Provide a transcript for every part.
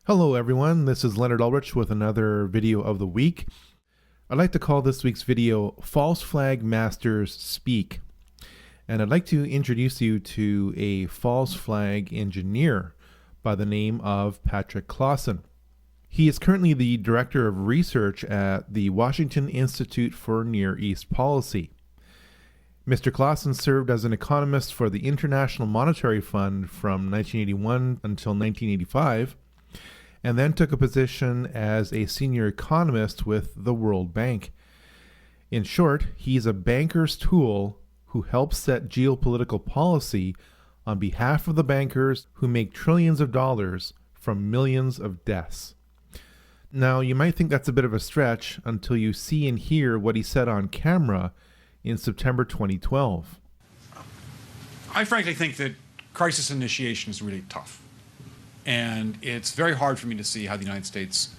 Hello everyone, this is Leonard Ulrich with another video of the week. I'd like to call this week's video False Flag Masters Speak. And I'd like to introduce you to a false flag engineer by the name of Patrick Clausen. He is currently the Director of Research at the Washington Institute for Near East Policy. Mr. Clausen served as an economist for the International Monetary Fund from 1981 until 1985, and then took a position as a senior economist with the World Bank. In short, he's a banker's tool who helps set geopolitical policy on behalf of the bankers who make trillions of dollars from millions of deaths. Now, you might think that's a bit of a stretch until you see and hear what he said on camera in September 2012. I frankly think that crisis initiation is really tough. And it's very hard for me to see how the United States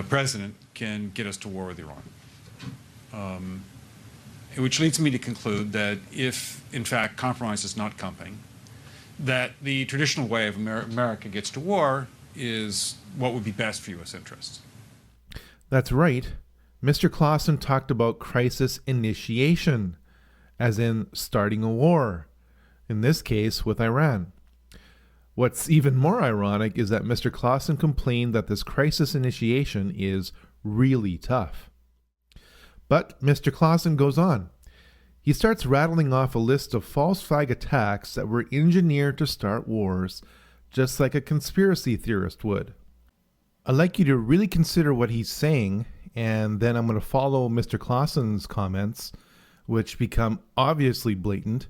president can get us to war with Iran. Which leads me to conclude that if, in fact, compromise is not coming, that the traditional way of America gets to war is what would be best for U.S. interests. That's right. Mr. Clausen talked about crisis initiation, as in starting a war, in this case with Iran. What's even more ironic is that Mr. Clausen complained that this crisis initiation is really tough. But Mr. Clausen goes on. He starts rattling off a list of false flag attacks that were engineered to start wars, just like a conspiracy theorist would. I'd like you to really consider what he's saying, and then I'm going to follow Mr. Clausen's comments, which become obviously blatant,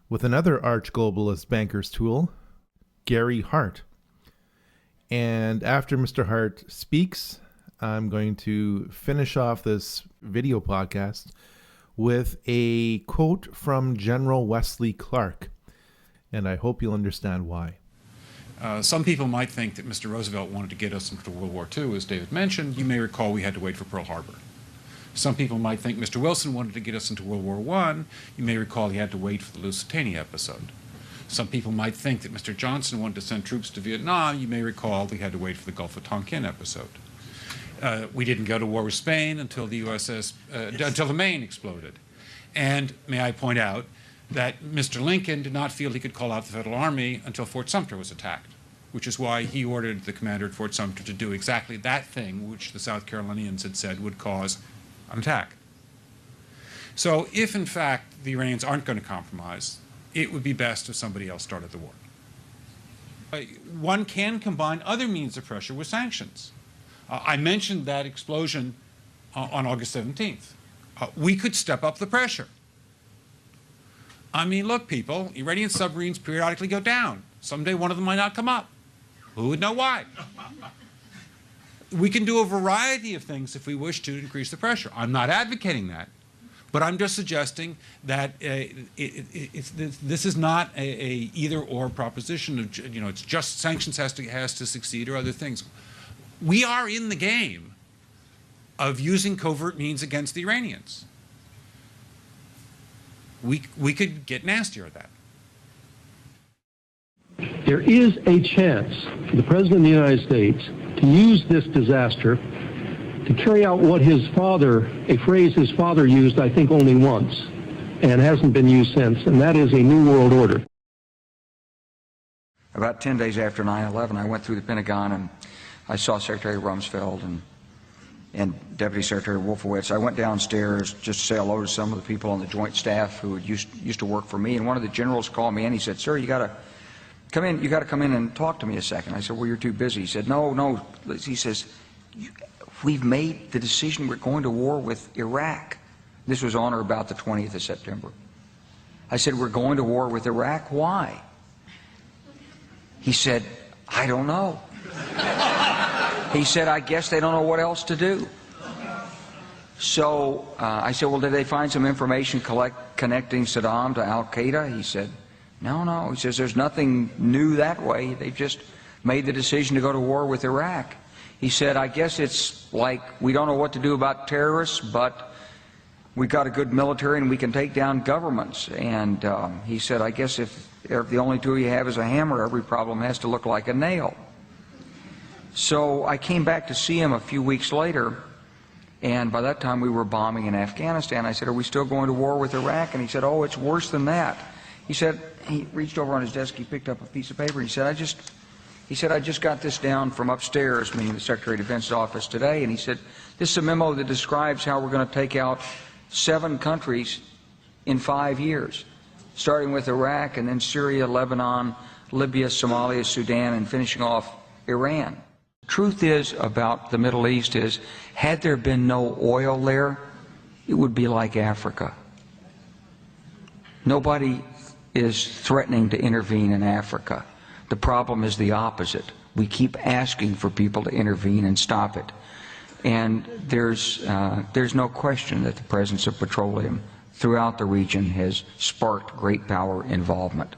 with another arch-globalist banker's tool, Gary Hart. And after Mr. Hart speaks, I'm going to finish off this video podcast with a quote from General Wesley Clark, and I hope you'll understand why. Some people might think that Mr. Roosevelt wanted to get us into World War II, as David mentioned. You may recall we had to wait for Pearl Harbor. Some people might think Mr. Wilson wanted to get us into World War I. You may recall he had to wait for the Lusitania episode. Some people might think that Mr. Johnson wanted to send troops to Vietnam. You may recall we had to wait for the Gulf of Tonkin episode. We didn't go to war with Spain until the until the Maine exploded. And may I point out that Mr. Lincoln did not feel he could call out the Federal Army until Fort Sumter was attacked, which is why he ordered the commander at Fort Sumter to do exactly that thing which the South Carolinians had said would cause an attack. So if, in fact, the Iranians aren't going to compromise, it would be best if somebody else started the war. One can combine other means of pressure with sanctions. I mentioned that explosion on August 17th. We could step up the pressure. I mean, look, people, Iranian submarines periodically go down. Someday one of them might not come up. Who would know why? We can do a variety of things if we wish to increase the pressure. I'm not advocating that. But I'm just suggesting that this is not a either-or proposition. It's just sanctions has to succeed or other things. We are in the game of using covert means against the Iranians. We could get nastier at that. There is a chance for the President of the United States to use this disaster to carry out what his father, a phrase his father used, I think, only once, and hasn't been used since, and that is a new world order. About 10 days after 9/11, I went through the Pentagon and I saw Secretary Rumsfeld and Deputy Secretary Wolfowitz. I went downstairs just to say hello to some of the people on the Joint Staff who used to work for me, and one of the generals called me and he said, "Sir, you got to come in. You got to come in and talk to me a second." I said, "Well, you're too busy." He said, "No." He says, "We've made the decision. We're going to war with Iraq." This was on or about the 20th of September. I said, "We're going to war with Iraq. Why?" He said, "I don't know." He said, "I guess they don't know what else to do." So I said, "Well, did they find some information connecting Saddam to Al-Qaeda?" He said, No. He says, "There's nothing new that way. They've just made the decision to go to war with Iraq." He said, "I guess it's like we don't know what to do about terrorists, but we've got a good military and we can take down governments." And he said, "I guess if the only tool you have is a hammer, every problem has to look like a nail." So I came back to see him a few weeks later, and by that time we were bombing in Afghanistan. I said, "Are we still going to war with Iraq?" And he said, "Oh, it's worse than that." He said, he reached over on his desk, he picked up a piece of paper, he said, I just got this down from upstairs, meaning the Secretary of Defense's office today, and he said, "This is a memo that describes how we're going to take out 7 countries in 5 years, starting with Iraq and then Syria, Lebanon, Libya, Somalia, Sudan, and finishing off Iran." Truth is about the Middle East is, had there been no oil there, it would be like Africa. Nobody is threatening to intervene in Africa. The problem is the opposite. We keep asking for people to intervene and stop it. And there's no question that the presence of petroleum throughout the region has sparked great power involvement.